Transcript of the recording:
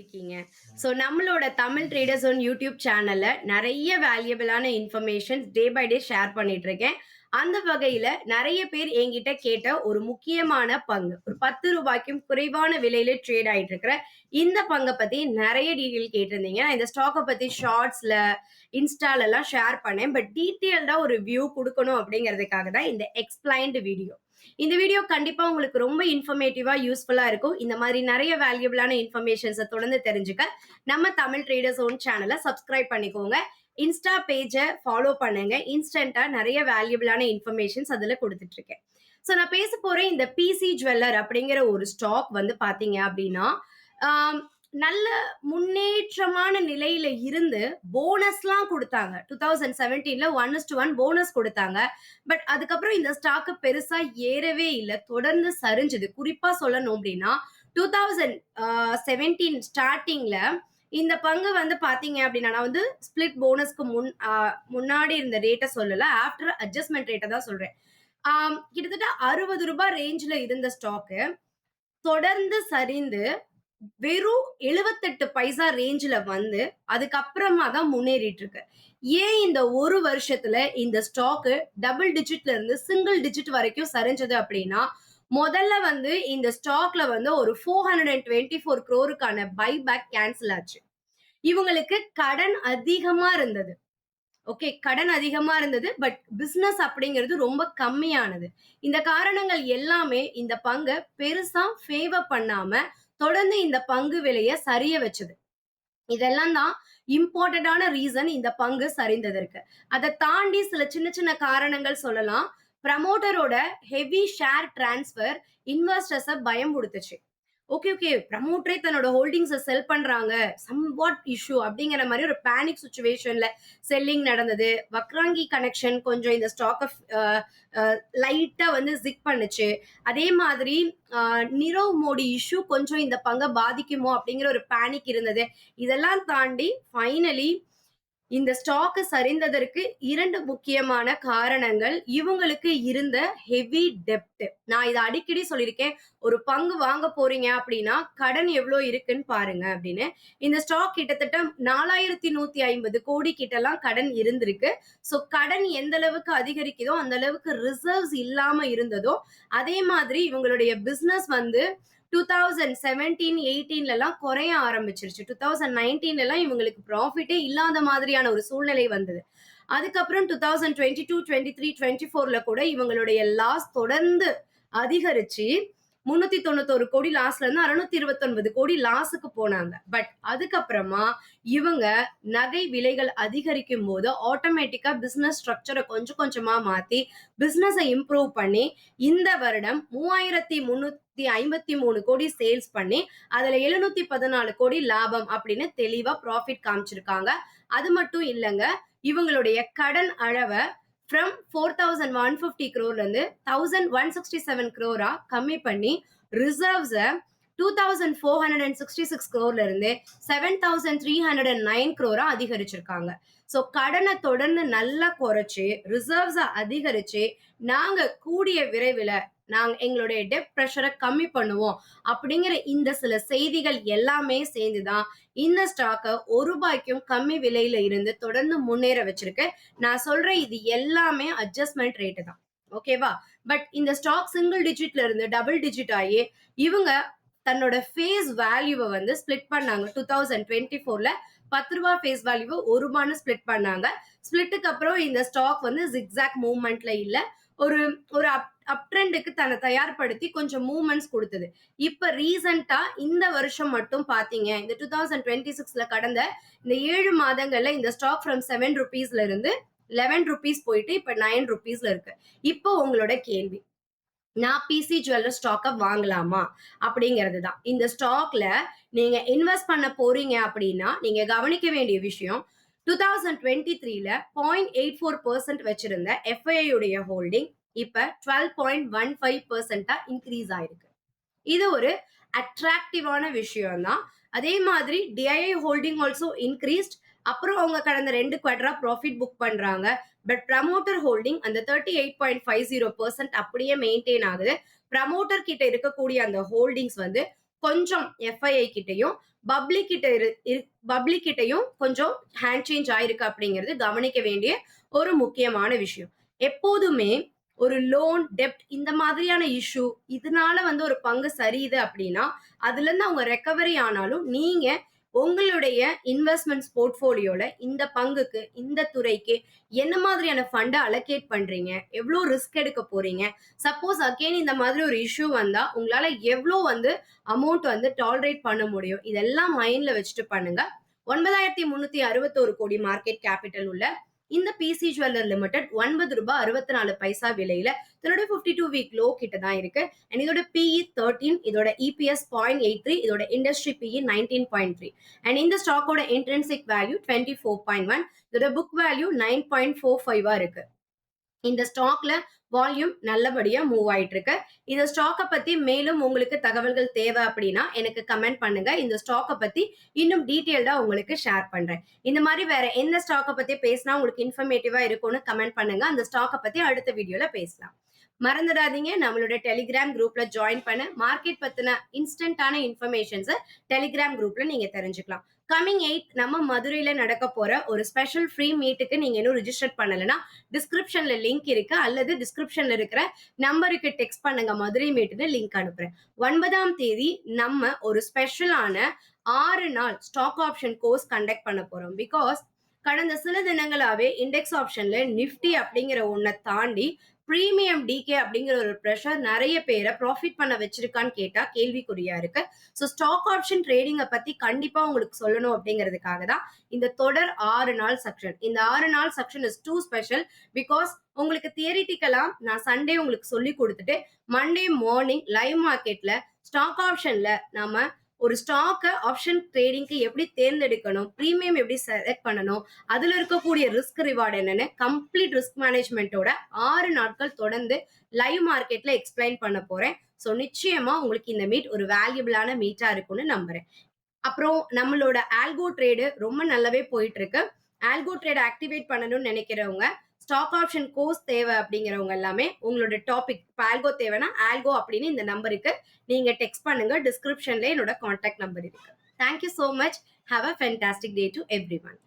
இருக்கீங்க? ஸோ நம்மளோட Tamil traders one YouTube சேனல்ல நெறைய வேல்யூபிளான informations day by day share பண்ணிட்டு இருக்கேன். அந்த வகையில நெறைய பேர் என்கிட்ட கேட்ட ஒரு முக்கியமான பங்கு. ஒரு ரூ. 10க்கும் குறைவான விலையில ட்ரேட் ஆயிட்டு இருக்கிற இந்த பங்க பத்தி நெறைய டீட்டெயில் கேட்டிருந்தீங்க. நான் இந்த ஸ்டாக்க பத்தி ஷார்ட்ஸ்ல, இன்ஸ்டாலலாம் ஷேர் பண்ணேன். பட் டீட்டெயில்டா ஒரு வியூ குடுக்கணும் அப்படிங்கிறதுக்காக தான் இந்த எக்ஸ்பிளைன்டு வீடியோ. இந்த வீடியோ கண்டிப்பா உங்களுக்கு ரொம்ப இன்ஃபர்மேட்டிவா யூஸ்ஃபுல்லா இருக்கும். இந்த மாதிரி நிறைய வேல்யூபிளான இன்ஃபர்மேஷன்ஸை தொடர்ந்து தெரிஞ்சுக்க நம்ம தமிழ் ட்ரேடர்ஸ் ஓன் சேனலை சப்ஸ்கிரைப் பண்ணிக்கோங்க. இன்ஸ்டா பேஜை ஃபாலோ பண்ணுங்க. இன்ஸ்டன்டா நிறைய வேல்யூபிளான இன்ஃபர்மேஷன்ஸ் அதுல கொடுத்துட்டு இருக்கேன். ஸோ நான் பேச போறேன் இந்த பிசி ஜுவல்லர் அப்படிங்கிற ஒரு ஸ்டாக் வந்து பாத்தீங்க அப்படின்னா நல்ல முன்னேற்றமான நிலையில இருந்து போனஸ்லாம் கொடுத்தாங்க. 2017ல 1:1 போனஸ் கொடுத்தாங்க. பட் அதுக்கப்புறம் இந்த ஸ்டாக் பெருசா ஏறவே இல்லை, தொடர்ந்து சரிஞ்சது. குறிப்பா சொல்லணும் அப்படின்னா 2017 ஸ்டார்டிங்ல இந்த பங்கு வந்து பாத்தீங்க அப்படின்னா, நான் வந்து ஸ்பிளிட் போனஸ்க்கு முன்னாடி இருந்த ரேட்டை சொல்லல, ஆஃப்டர் அட்ஜஸ்ட்மெண்ட் ரேட்டை தான் சொல்றேன். கிட்டத்தட்ட ரூ. 60 ரேஞ்சில் இருந்த ஸ்டாக்கு தொடர்ந்து சரிந்து வெறும் 78 பைசா ரேஞ்சில் வந்து அதுக்கப்புறமா தான் முன்னேறிட்டு இருக்கு. ஏன் இந்த ஒரு வருஷத்துல இந்த ஸ்டாக்கு டபுள் டிஜிட்ல இருந்து சிங்கிள் டிஜிட் வரைக்கும் சரிஞ்சது அப்படின்னா, முதல்ல வந்து இந்த ஸ்டாக்ல வந்து ஒரு 424 crore பைபேக் கேன்சல் ஆச்சு. இவங்களுக்கு கடன் அதிகமா இருந்தது. ஓகே, கடன் அதிகமா இருந்தது. பட் பிசினஸ் அப்படிங்கிறது ரொம்ப கம்மியானது. இந்த காரணங்கள் எல்லாமே இந்த பங்கை பெருசா ஃபேவர் பண்ணாம தொடர்ந்து இந்த பங்கு விலையை சரிய வச்சது. இதெல்லாம் தான் இம்பார்ட்டன்டான ரீசன் இந்த பங்கு சரிந்ததற்கு. அதை தாண்டி சில சின்ன சின்ன காரணங்கள் சொல்லலாம். ப்ரமோட்டரோட ஹெவி ஷேர் டிரான்ஸ்பர் இன்வெஸ்டர்ஸை பயம் கொடுத்துச்சு. ஓகே ப்ரமோட்டரே தன்னோட ஹோல்டிங்ஸை செல் பண்றாங்க, சம் வாட் இஷ்யூ அப்படிங்கிற மாதிரி ஒரு பேனிக் சுச்சுவேஷன்ல செல்லிங் நடந்தது. வக்ராங்கி கனெக்ஷன் கொஞ்சம் இந்த ஸ்டாக்கை லைட்டா வந்து ஜிக் பண்ணுச்சு. அதே மாதிரி நிரவ் மோடி இஷ்யூ கொஞ்சம் இந்த பங்கை பாதிக்குமோ அப்படிங்கிற ஒரு பேனிக் இருந்தது. இதெல்லாம் தாண்டி ஃபைனலி இந்த ஸ்டாக் சரிந்ததற்கு 2 முக்கியமான காரணங்கள். இவங்களுக்கு இருந்த ஹெவி டெப்ட். நான் இதை அடிக்கடி சொல்லியிருக்கேன், ஒரு பங்கு வாங்க போறீங்க அப்படின்னா கடன் எவ்வளவு இருக்குன்னு பாருங்க அப்படின்னு. இந்த ஸ்டாக் கிட்டத்தட்ட 4150 கோடி கிட்டலாம் கடன் இருந்திருக்கு. ஸோ கடன் எந்த அளவுக்கு அதிகரிக்குதோ அந்த அளவுக்கு ரிசர்வ்ஸ் இல்லாம இருந்ததோ, அதே மாதிரி இவங்களுடைய பிசினஸ் வந்து 2017-18 குறைய ஆரம்பிச்சிருச்சு. 2019 இவங்களுக்கு ப்ராஃபிட்டே இல்லாத மாதிரியான ஒரு சூழ்நிலை வந்தது. அதுக்கப்புறம் 2022-23-24 கூட இவங்களுடைய லாஸ் தொடர்ந்து அதிகரிச்சு 391 கோடி லாஸ்ல இருந்து 629 கோடி லாஸுக்கு போனாங்க. பட் அதுக்கப்புறமா இவங்க நகை விலைகள் அதிகரிக்கும் போது ஆட்டோமேட்டிக்கா பிசினஸ் ஸ்ட்ரக்சரை கொஞ்சம் கொஞ்சமா மாத்தி பிசினஸை இம்ப்ரூவ் பண்ணி இந்த வருடம் 3353 கோடி சேல்ஸ் பண்ணி அதுல 714 கோடி லாபம் அப்படின்னு தெளிவா ப்ராஃபிட் காமிச்சிருக்காங்க. அது மட்டும் இல்லைங்க, இவங்களுடைய கடன் அளவை ஃப்ரம் 4150 crore இருந்து 1167 crore கம்மி பண்ணி ரிசர்வ்ஸை 2466 crore இருந்து 7309 crore அதிகரிச்சிருக்காங்க. ஸோ கடனை தொடர்ந்து நல்லா குறைச்சு ரிசர்வ்ஸை அதிகரிச்சு நாங்க கூடிய விரைவில் எங்களுடைய டெப்ட் ப்ரெஷரை கம்மி பண்ணுவோம் அப்படிங்கிற இந்த சில செய்திகள் எல்லாமே சேர்ந்துதான் இந்த ஸ்டாக்கை ரூபாய்க்கும் கம்மி விலையில இருந்து தொடர்ந்து முன்னேற வச்சிருக்கு. நான் சொல்றேன், இது எல்லாமே அட்ஜஸ்ட்மெண்ட் ரேட்டு தான். ஓகேவா? பட் இந்த ஸ்டாக் சிங்கிள் டிஜிட்ல இருந்து டபுள் டிஜிட் ஆகி இவங்க தன்னோட ஃபேஸ் வேல்யூவை வந்து ஸ்பிளிட் பண்ணாங்க. 2024ல ரூ. 10 ஃபேஸ் வேல்யூவை ரூபான்னு ஸ்பிளிட் பண்ணாங்க. ஸ்பிளிட்டுக்கு அப்புறம் இந்த ஸ்டாக் வந்து ஜிக்ஸாக் மூவ்மெண்ட்ல இல்ல, ஒரு ஒரு அப் ட்ரெண்டுக்கு தன்னை தயார்படுத்தி கொஞ்சம் மூவ்மெண்ட்ஸ் கொடுத்தது. இப்ப ரீசெண்டா இந்த வருஷம் மட்டும் பாத்தீங்க, இந்த 2026ல கடந்த இந்த 7 மாதங்கள்ல இந்த ஸ்டாக் ஃப்ரம் 7 rupeesல இருந்து 11 rupees போயிட்டு இப்ப 9 rupeesல இருக்கு. இப்போ உங்களோட கேள்வி, நான் பிசி ஜுவல்லர் ஸ்டாக்கை வாங்கலாமா அப்படிங்கிறது தான். இந்த ஸ்டாக்ல நீங்க இன்வெஸ்ட் பண்ண போறீங்க அப்படின்னா நீங்க கவனிக்க வேண்டிய விஷயம், 2023ல 0.84% வச்சிருந்த எஃப்ஐஐ உடைய ஹோல்டிங் இப்ப 12.15% இன்க்ரீஸ் ஆயிருக்கு. இது ஒரு அட்ராக்டிவான விஷயம் தான். அதே மாதிரி டிஐஐ ஹோல்டிங் ஆல்சோ இன்க்ரீஸ்ட். அப்புறம் அவங்க கடந்த 2 குவார்டரா ப்ராஃபிட் புக் பண்றாங்க. பட் ப்ரமோட்டர் ஹோல்டிங் அந்த 38.50% அப்படியே மெயின்டைன் ஆகுது. ப்ரமோட்டர் கிட்ட இருக்கக்கூடிய அந்த ஹோல்டிங்ஸ் வந்து கொஞ்சம் எஃப்ஐஐ கிட்டயும் பப்ளிக் கிட்டயும் கொஞ்சம் ஹேண்ட் சேஞ்ச் ஆயிருக்கு அப்படிங்கிறது கவனிக்க வேண்டிய ஒரு முக்கியமான விஷயம். எப்போதுமே ஒரு லோன், டெப்ட் இந்த மாதிரியான இஷ்யூ இதனால வந்து ஒரு பங்கு சரியுது அப்படின்னா, அதுலருந்து அவங்க ரெக்கவரி ஆனாலும் நீங்க உங்களுடைய இன்வெஸ்ட்மெண்ட்ஸ் போர்ட்ஃபோலியோல இந்த பங்குக்கு, இந்த துறைக்கு என்ன மாதிரியான ஃபண்ட அலோகேட் பண்றீங்க? எவ்ளோ ரிஸ்க் எடுக்க போறீங்க? சப்போஸ் அகைன் இந்த மாதிரி ஒரு இஷ்யூ வந்தா, உங்களால எவ்ளோ வந்து அமௌண்ட் வந்து டாலரேட் பண்ண முடியும்? இதெல்லாம் மைண்ட்ல வச்சுட்டு பண்ணுங்க. 9,361 கோடி மார்க்கெட் கேபிட்டல் உள்ள இந்த பிசி ஜுவல்லர் லிமிடெட் ₹9.64 விலையில இதோட 52 வீக் லோ கிட்ட தான் இருக்கு. அண்ட் இதோட பிஇ 13, இதோட இபிஎஸ் 0.83, இதோட இண்டஸ்ட்ரி பிஇ 19.3. அண்ட் இந்த ஸ்டாக்கோட இன்ட்ரின்சிக் வேல்யூ 24.1, இதோட புக் வேல்யூ 9.45 இருக்கு. இந்த ஸ்டாக்ல வால்யூம் நல்லபடியா மூவ் ஆயிட்டு இருக்கு. இந்த ஸ்டாக்க பத்தி மேலும் உங்களுக்கு தகவல்கள் தேவை அப்படின்னா எனக்கு கமெண்ட் பண்ணுங்க. இந்த ஸ்டாக்க பத்தி இன்னும் டீடைல்டா உங்களுக்கு ஷேர் பண்றேன். இந்த மாதிரி வேற எந்த ஸ்டாக்க பத்தி பேசினா உங்களுக்கு இன்ஃபர்மேட்டிவா இருக்கும்னு கமெண்ட் பண்ணுங்க. அந்த ஸ்டாக்க பத்தி அடுத்த வீடியோல பேசலாம். மறந்துடாதீங்க நம்மளோட டெலிகிராம் குரூப்ல ஜாயின் பண்ண மார்க்கெட் பத்தின இன்ஸ்டன்டான இன்ஃபர்மேஷன்ஸ் டெலிகிராம் குரூப்ல நீங்க தெரிஞ்சுக்கலாம். கமிங் 8 நம்ம மதுரையில நடக்க போற ஒரு ஸ்பெஷல் ஃப்ரீ மீட்டுக்கு நீங்க இன்னும் ரிஜிஸ்டர் பண்ணலன்னா டிஸ்கிரிப்ஷன்ல லிங்க் இருக்கு, அல்லது டிஸ்கிரிப்ஷன்ல இருக்கிற நம்பருக்கு டெக்ஸ்ட் பண்ணுங்க மதுரை மீட்னு லிங்க் அனுப்புறேன். 9ஆம் தேதி நம்ம ஒரு ஸ்பெஷலான 6 நாள் ஸ்டாக் ஆப்ஷன் கோர்ஸ் கண்டக்ட் பண்ண போறோம். பிகாஸ் கடந்த சில தினங்களாவே இண்டெக்ஸ் ஆப்ஷன்ல நிஃப்டி அப்படிங்கிற ஒன்ன தாண்டி பிரீமியம் டிகே அப்படிங்கிற ஒரு ப்ரெஷர் நிறைய பேரை ப்ராஃபிட் பண்ண வச்சிருக்கான்னு கேட்டா கேள்விக்குறியா இருக்கு. ஸோ ஸ்டாக் ஆப்ஷன் ட்ரேடிங்கை பத்தி கண்டிப்பா உங்களுக்கு சொல்லணும் அப்படிங்கிறதுக்காக தான் இந்த தொடர் 6 நாள் செக்ஷன். இந்த 6 நாள் section is too special. Because உங்களுக்கு தியரிட்டிக்கலா நான் சண்டே உங்களுக்கு சொல்லி கொடுத்துட்டு மண்டே மார்னிங் லைவ் மார்க்கெட்ல ஸ்டாக் ஆப்ஷன்ல நாம ஒரு ஸ்டாக்க ஆப்ஷன் ட்ரேடிங்க்கு எப்படி தேர்ந்தெடுக்கணும், பிரீமியம் எப்படி செலக்ட் பண்ணணும், அதுல இருக்கக்கூடிய ரிஸ்க் ரிவார்டு என்னன்னு கம்ப்ளீட் ரிஸ்க் மேனேஜ்மெண்டோட 6 நாட்கள் தொடர்ந்து லைவ் மார்க்கெட்ல எக்ஸ்பிளைன் பண்ண போறேன். ஸோ நிச்சயமா உங்களுக்கு இந்த மீட் ஒரு வேல்யூபிளான மீட்டா இருக்கும்னு நம்புறேன். அப்புறம் நம்மளோட ஆல்கோ ட்ரேடு ரொம்ப நல்லாவே போயிட்டு இருக்கு. ஆல்கோ ட்ரேட் ஆக்டிவேட் பண்ணணும்னு நினைக்கிறவங்க, ஸ்டாக் ஆப்ஷன் கோர்ஸ் தேவை அப்படிங்கிறவங்க எல்லாமே உங்களோட டாபிக் இப்போ ஆல்கோ தேவைன்னா ஆல்கோ அப்படின்னு இந்த நம்பருக்கு நீங்க டெக்ஸ்ட் பண்ணுங்க. டிஸ்கிரிப்ஷன்ல என்னோட கான்டாக்ட் நம்பர் இருக்கு. Thank you so much. Have a fantastic day to every one.